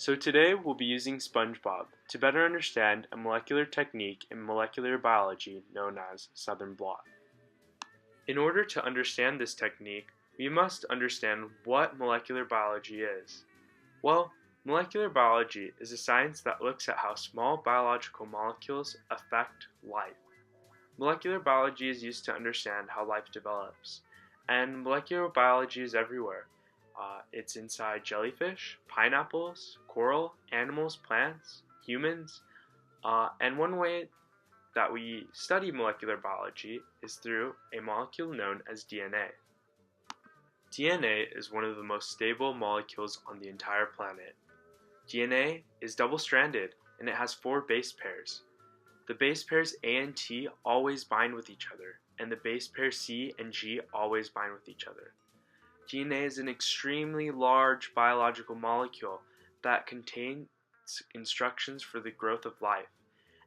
So today we'll be using SpongeBob to better understand a molecular technique in molecular biology known as Southern Blot. In order to understand this technique, we must understand what molecular biology is. Well, molecular biology is a science that looks at how small biological molecules affect life. Molecular biology is used to understand how life develops, and molecular biology is everywhere. It's inside jellyfish, pineapples, coral, animals, plants, humans, and one way that we study molecular biology is through a molecule known as DNA. DNA is one of the most stable molecules on the entire planet. DNA is double-stranded and it has 4 base pairs. The base pairs A and T always bind with each other, and the base pairs C and G always bind with each other. DNA is an extremely large biological molecule that contains instructions for the growth of life,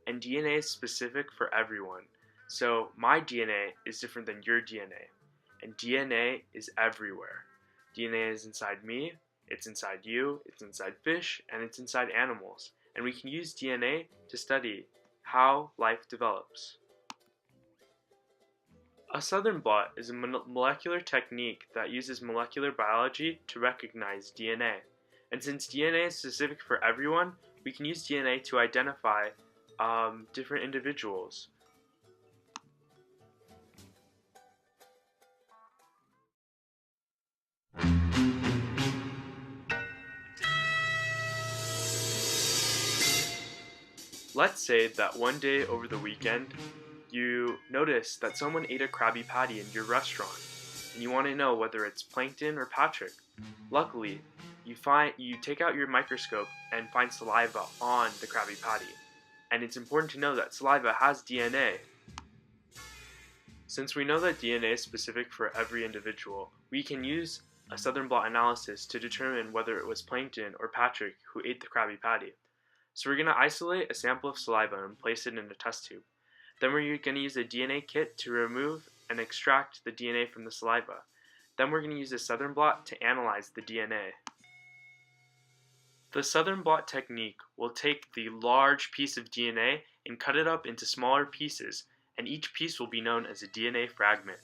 and DNA is specific for everyone. So my DNA is different than your DNA, and DNA is everywhere. DNA is inside me, it's inside you, it's inside fish, and it's inside animals, and we can use DNA to study how life develops. A Southern blot is a molecular technique that uses molecular biology to recognize DNA. And since DNA is specific for everyone, we can use DNA to identify different individuals. Let's say that one day over the weekend, you notice that someone ate a Krabby Patty in your restaurant, and you want to know whether it's Plankton or Patrick. Luckily, you take out your microscope and find saliva on the Krabby Patty, and it's important to know that saliva has DNA. Since we know that DNA is specific for every individual, we can use a Southern blot analysis to determine whether it was Plankton or Patrick who ate the Krabby Patty. So we're going to isolate a sample of saliva and place it in a test tube. Then we're going to use a DNA kit to remove and extract the DNA from the saliva. Then we're going to use a Southern blot to analyze the DNA. The Southern blot technique will take the large piece of DNA and cut it up into smaller pieces, and each piece will be known as a DNA fragment.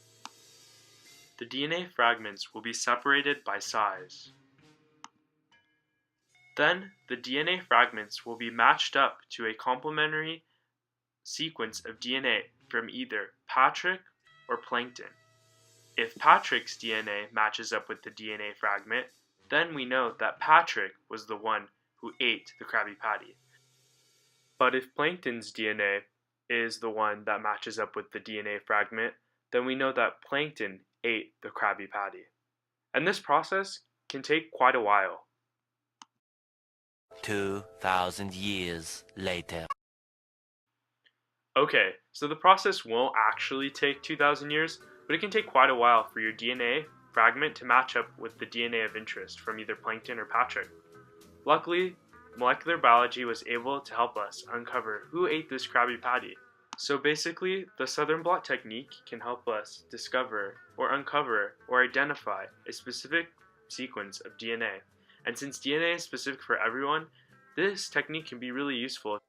The DNA fragments will be separated by size. Then, the DNA fragments will be matched up to a complementary sequence of DNA from either Patrick or Plankton. If Patrick's DNA matches up with the DNA fragment, then we know that Patrick was the one who ate the Krabby Patty. But if Plankton's DNA is the one that matches up with the DNA fragment, then we know that Plankton ate the Krabby Patty. And this process can take quite a while. 2,000 years later. Okay, so the process won't actually take 2,000 years, but it can take quite a while for your DNA fragment to match up with the DNA of interest from either Plankton or Patrick. Luckily, molecular biology was able to help us uncover who ate this Krabby Patty. So basically, the Southern blot technique can help us discover or uncover or identify a specific sequence of DNA. And since DNA is specific for everyone, this technique can be really useful.